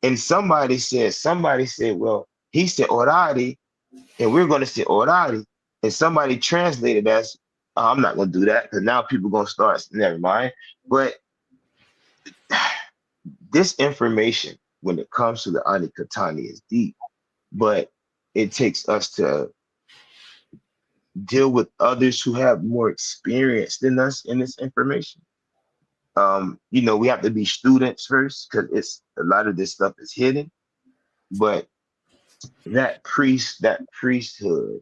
And somebody said, well, he said orari, and we're going to say orari. And somebody translated as, oh, I'm not going to do that because now people going to start, never mind. But this information, when it comes to the Anikatani, is deep, but it takes us to deal with others who have more experience than us in this information. We have to be students first because it's a lot of this stuff is hidden. But that priesthood,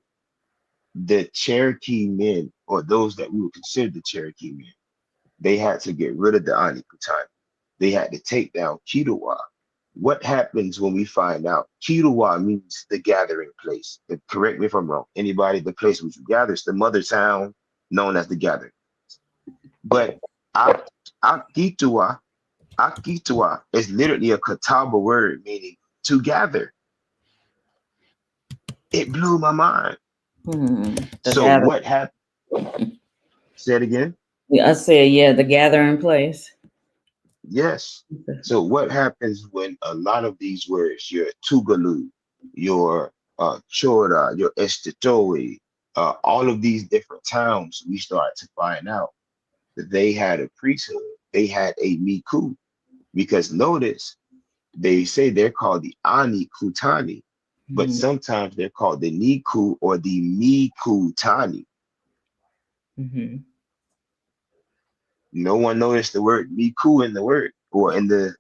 the Cherokee men, or those that we would consider the Cherokee men, they had to get rid of the Anikutani. They had to take down Kitawa. What happens when we find out Kitawa means the gathering place? Correct me if I'm wrong. Anybody, the place which you gather, it's the mother town known as the gathering. But Akitua is literally a Catawba word meaning to gather. It blew my mind. So what happened? Say it again. I said, yeah, the gathering place. Yes. So what happens when a lot of these words, your Tugalu, your Chora, your Estetoe, all of these different towns, we start to find out that they had a priesthood. They had a Miku. Because notice, they say they're called the Ani Kutani, but sometimes they're called the Niku or the Mikutani. No one noticed the word Miku in the word or in the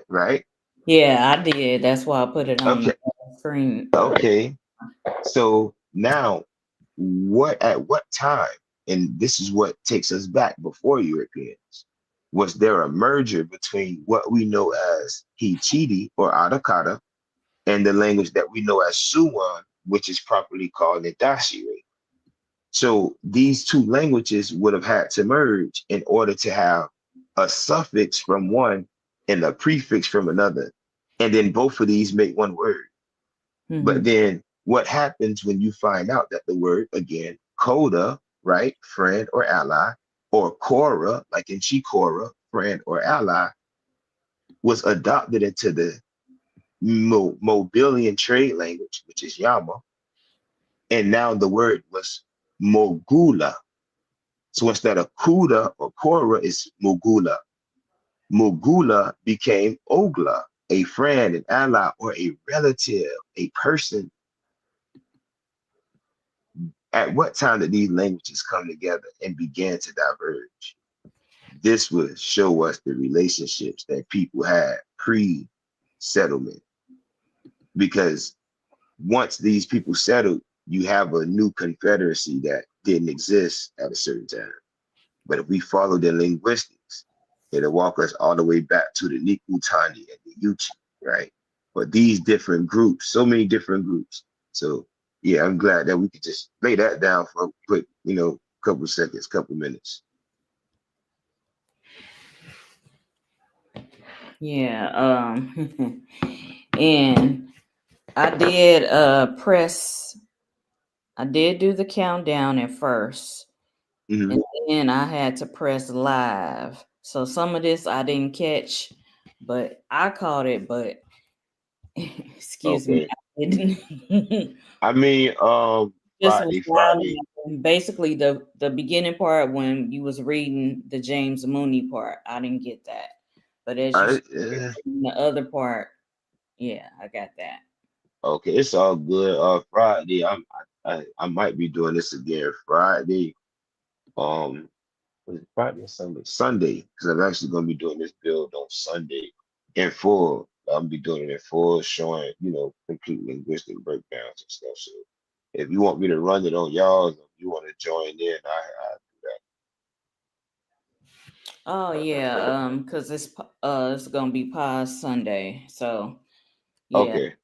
right? Yeah, I did. That's why I put it on the screen. Okay. So now at what time, and this is what takes us back before Europeans, was there a merger between what we know as Hichiti or Arakata and the language that we know as Suwan, which is properly called Ndashire. So these two languages would have had to merge in order to have a suffix from one and a prefix from another. And then both of these make one word. But then what happens when you find out that the word, again, coda, right, friend or ally, or Cora, like in Chikora, friend or ally, was adopted into the Mobilian trade language, which is Yama. And now the word was Mogula. So instead of Kuda or Cora, it's Mogula. Mogula became Ogla, a friend, an ally, or a relative, a person. At what time did these languages come together and began to diverge? This would show us the relationships that people had pre-settlement. Because once these people settled, you have a new confederacy that didn't exist at a certain time. But if we follow the linguistics, it'll walk us all the way back to the Nikutani and the Yuchi, right? But these different groups, so many different groups. So yeah, I'm glad that we could just lay that down for a quick, couple seconds, couple minutes. Yeah. And I did I did do the countdown at first. And then I had to press live. So some of this I didn't catch, but I caught it, but excuse me, I didn't. I mean, Just was Friday. basically the beginning part when you was reading the James Mooney part. I didn't get that. But as you the other part, yeah, I got that. Okay, it's all good. Friday, I might be doing this again Friday. Was it Friday or Sunday? Sunday, because I'm actually gonna be doing this build on Sunday in full. I'll be doing it in full, showing complete linguistic breakdowns and stuff. So if you want me to run it on y'all, if you want to join in, I do that. Oh yeah, because it's gonna be past Sunday, so yeah, Okay.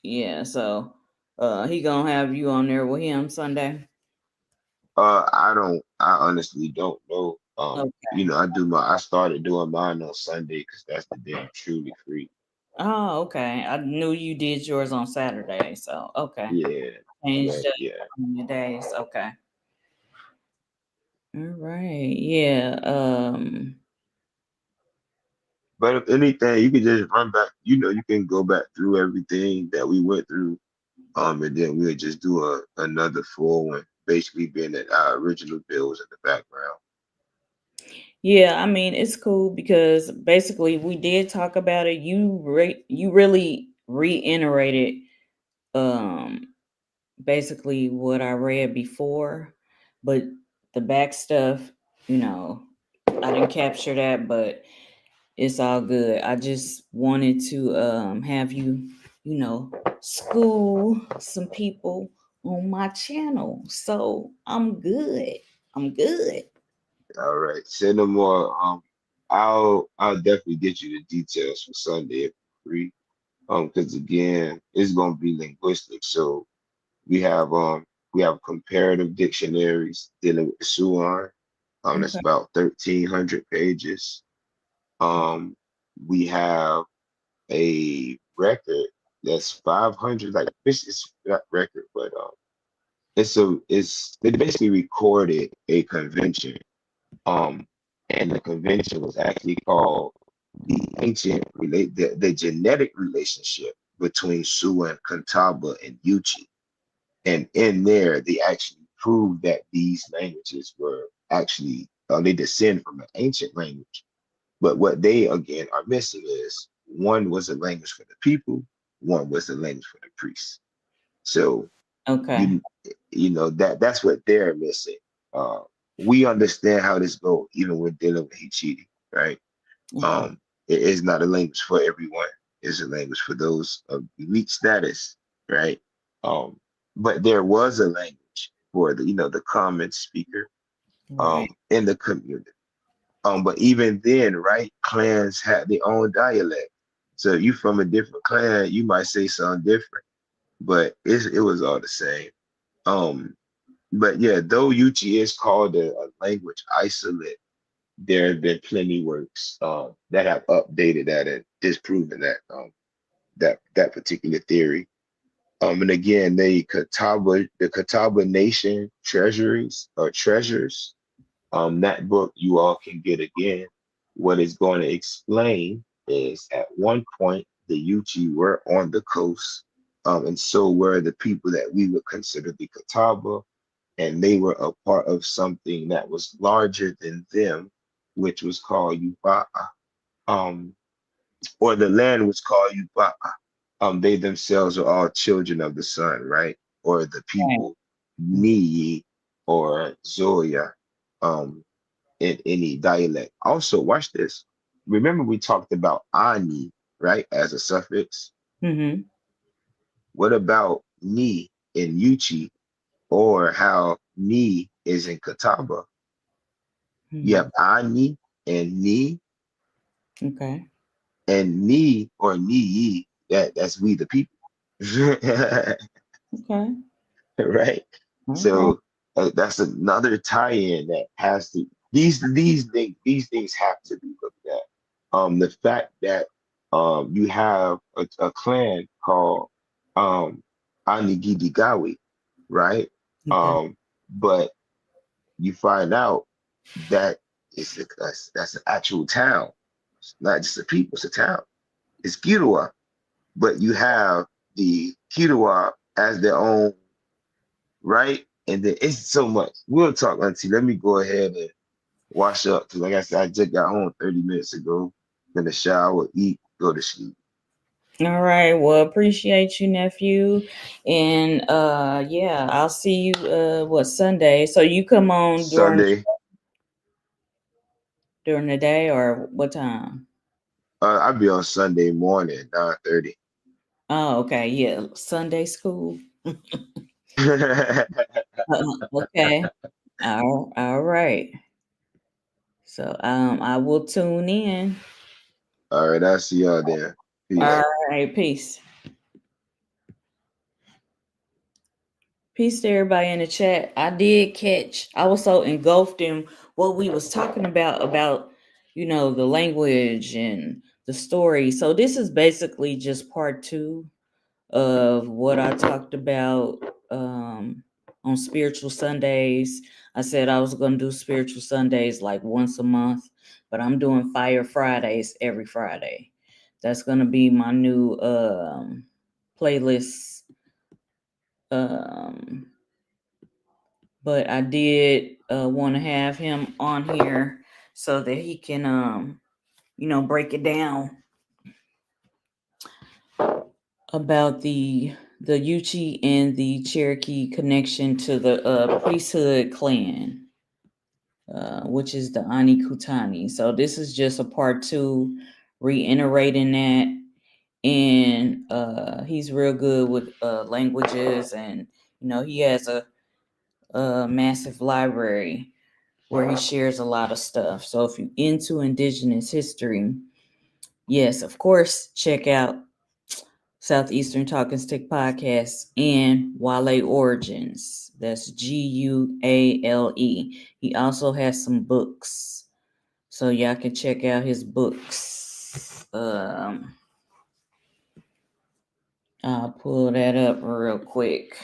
yeah. So he gonna have you on there with him Sunday. I honestly don't know. Okay. I started doing mine on Sunday because that's the day I'm truly free. Oh, okay. I knew you did yours on Saturday, so okay. Yeah, Changed but up yeah. your days. Okay. All right. Yeah. But if anything, you can just run back. You can go back through everything that we went through. And then we'll just do another full one, basically being that our original builds in the background. Yeah, I mean it's cool because basically we did talk about it. You really reiterated um basically what I read before, but the back stuff, you know, I didn't capture that, but it's all good. I just wanted to have you, school some people on my channel. So I'm good. I'm good. All right, send them more. I'll definitely get you the details for Sunday if you're free. Because again, it's gonna be linguistic. So we have um we have comparative dictionaries dealing with the Suan. That's Okay. about 1,300 pages. Um, we have a record that's 500. Like this is not record, but it's they basically recorded a convention. Um, and the convention was actually called the genetic relationship between Suan, Catawba, and Yuchi. And in there, they actually proved that these languages were actually they descend from an ancient language. But what they again are missing is one was a language for the people, one was a language for the priests. So Okay. you that's what they're missing. Uh, we understand how this goes, even when dealing with Hichiti, right? Okay. Um, it is not a language for everyone. It's a language for those of elite status, right? Um, but there was a language for the common speaker Right. in the community. But even then, right, clans had their own dialect. So if you from a different clan, you might say something different, but it was all the same. Um, but yeah, though Yuchi is called a language isolate, there have been plenty works that have updated that and disproven that particular theory. And again, the Catawba Nation treasuries or treasures. That book you all can get again. What it's going to explain is at one point the Yuchi were on the coast, and so were the people that we would consider the Catawba, and they were a part of something that was larger than them, which was called Yuba'a. Um, or the land was called Yuba'a. They themselves are all children of the sun, right? Or the Right. people Niyi or Zoya. Um, in any dialect. Also, watch this. Remember, we talked about ani, right, as a suffix. Mm-hmm. What about ni in Yuchi, or how ni is in Catawba? You Mm-hmm. have ani and Okay. ni or ni. That's we the people, Okay. right? Okay. So that's another tie-in that has to these things have to be looked at. The fact that you have a clan called Anigidigawi, right? Okay. But you find out that that's an actual town. It's not just a people, it's a town. It's Kirua, but you have the Kirua as their own, right? And then it's so much. We'll talk, Auntie. Let me go ahead and wash up. Cause like I said, I just got home 30 minutes ago. Gonna shower, eat, go to sleep. All right. Well, appreciate you, nephew. And yeah, I'll see you Sunday. So you come on Sunday, during the day or what time? I'll be on Sunday morning, 9:30. Oh, okay. Yeah. Sunday school. Okay. All right. So I will tune in. All right, I'll see y'all there. All Peace. right, peace. Peace to everybody in the chat. I did catch. I was so engulfed in what we was talking about, the language and the story. So this is basically just part 2 of what I talked about on Spiritual Sundays. I said I was going to do Spiritual Sundays like once a month, but I'm doing Fire Fridays every Friday. That's going to be my new playlist. But I did want to have him on here so that he can, break it down about the Yuchi and the Cherokee connection to the priesthood clan, which is the Anikutani. So this is just a part 2, reiterating that. And he's real good with languages, and he has a massive library where he shares a lot of stuff. So if you're into Indigenous history, yes, of course, check out Southeastern Talking Stick Podcast and Guale Origins. That's Guale. He also has some books, so y'all can check out his books. I'll pull that up real quick.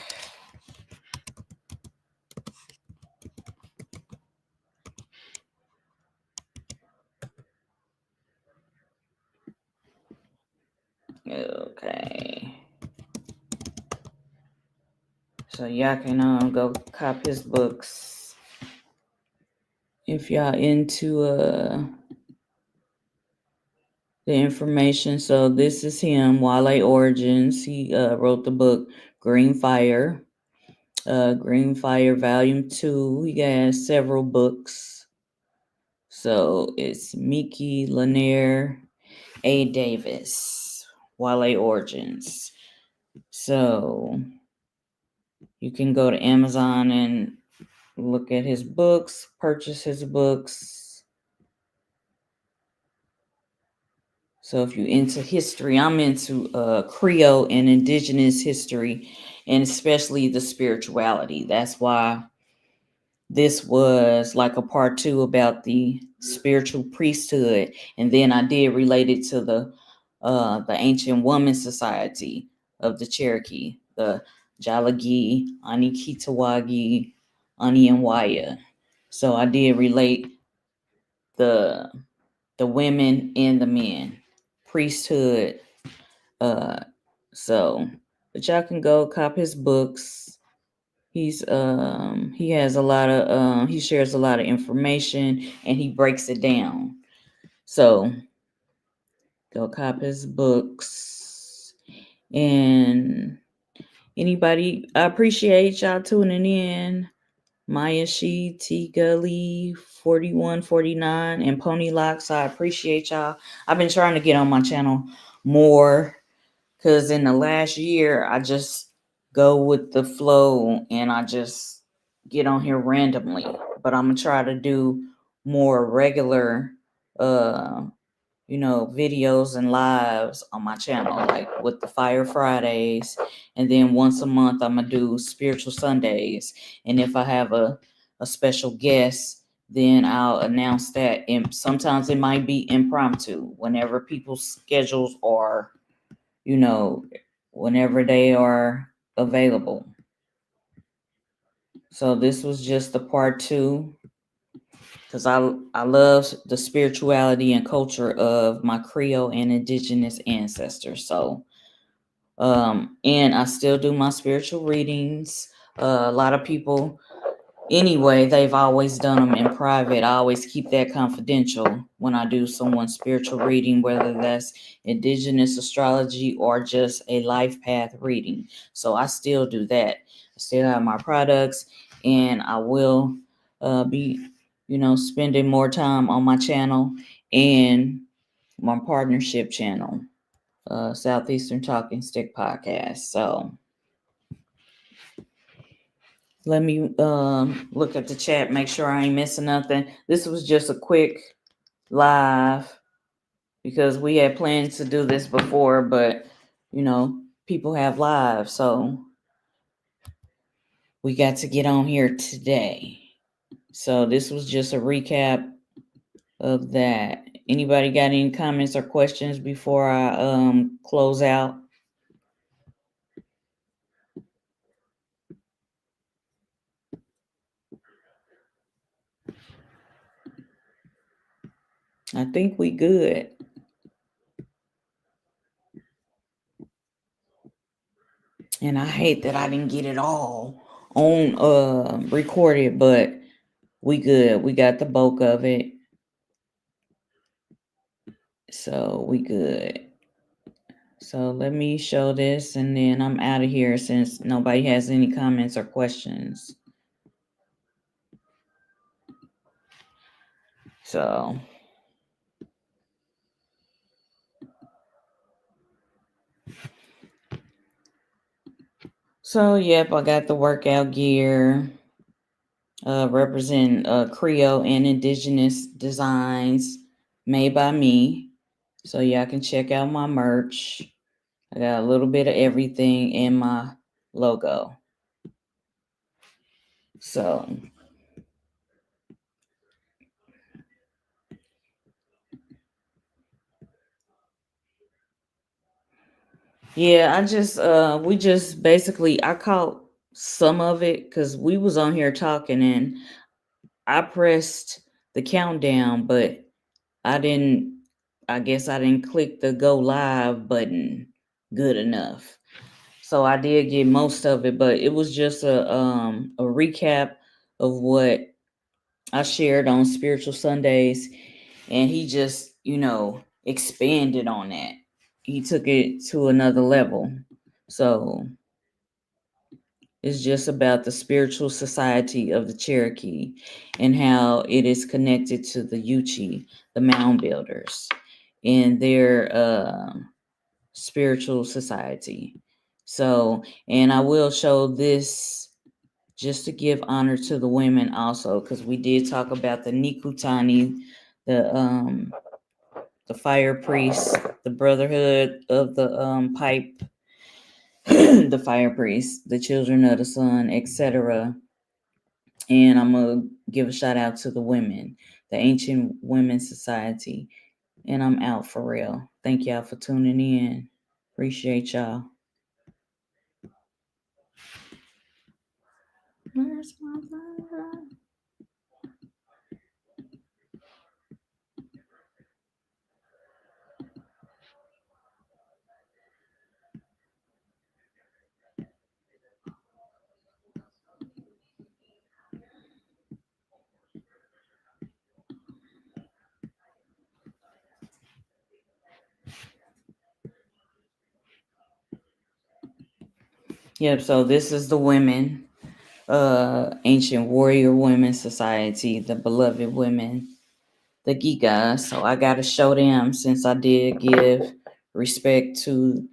Okay. So y'all can go cop his books if y'all into the information. So this is him, Guale Origins. He wrote the book Green Fire. Green Fire Volume 2. He has several books. So it's Mickey Lanier A. Davis, Guale Origins. So you can go to Amazon and look at his books, purchase his books. So if you're into history, I'm into Creole and Indigenous history, and especially the spirituality. That's why this was like a part 2 about the spiritual priesthood. And then I did relate it to the Ancient Woman Society of the Cherokee, the Jalagi, Anikitawagi, Anianwaya. So I did relate the women and the men, priesthood. So, but y'all can go cop his books. He has a lot of he shares a lot of information, and he breaks it down. So go cop his books. And anybody, I appreciate y'all tuning in. Maya She, T Gully, 4149, and Pony Locks. I appreciate y'all. I've been trying to get on my channel more, because in the last year I just go with the flow and I just get on here randomly. But I'm gonna try to do more regular videos and lives on my channel, like with the Fire Fridays, and then once a month I'm gonna do Spiritual Sundays. And if I have a special guest, then I'll announce that. And sometimes it might be impromptu, whenever people's schedules are, whenever they are available. So this was just the part 2, because I love the spirituality and culture of my Creole and Indigenous ancestors. So, and I still do my spiritual readings. A lot of people, anyway, they've always done them in private. I always keep that confidential when I do someone's spiritual reading, whether that's Indigenous astrology or just a life path reading. So I still do that. I still have my products, and I will be spending more time on my channel and my partnership channel, Southeastern Talking Stick Podcast. So let me look at the chat, make sure I ain't missing nothing. This was just a quick live because we had planned to do this before, but people have lives, so we got to get on here today. So this was just a recap of that. Anybody got any comments or questions before I close out? I think we good. And I hate that I didn't get it all on recorded, but we good. We got the bulk of it. So we good. So let me show this and then I'm out of here since nobody has any comments or questions. So yep, I got the workout gear. Represent Creole and Indigenous designs made by me. So y'all can check out my merch. I got a little bit of everything in my logo. So yeah, we just basically I caught some of it because we was on here talking and I pressed the countdown, but I guess I didn't click the go live button good enough. So I did get most of it, but it was just a recap of what I shared on Spiritual Sundays, and he just, expanded on that. He took it to another level. So it's just about the spiritual society of the Cherokee and how it is connected to the Yuchi, the MoundBuilders, and their spiritual society. So, and I will show this just to give honor to the women also, because we did talk about the Nikutani, the fire priest, the brotherhood of the pipe, the fire priest, the children of the sun, etc. And I'm gonna give a shout out to the women, the Ancient Women's Society. And I'm out for real. Thank y'all for tuning in. Appreciate y'all. Where's my brother? Yep, so this is the women, Ancient Warrior Women's Society, the beloved women, the Gigas. So I gotta show them since I did give respect to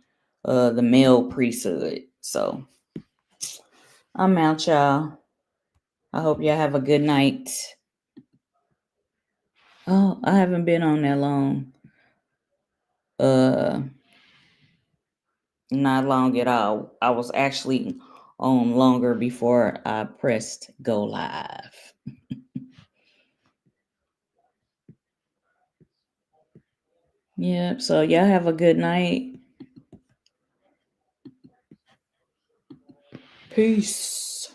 the male priesthood. So I'm out, y'all. I hope y'all have a good night. Oh, I haven't been on that long. Not long at all. I was actually on longer before I pressed go live. Yep. So y'all have a good night. Peace.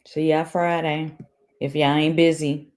See y'all Friday. If y'all ain't busy.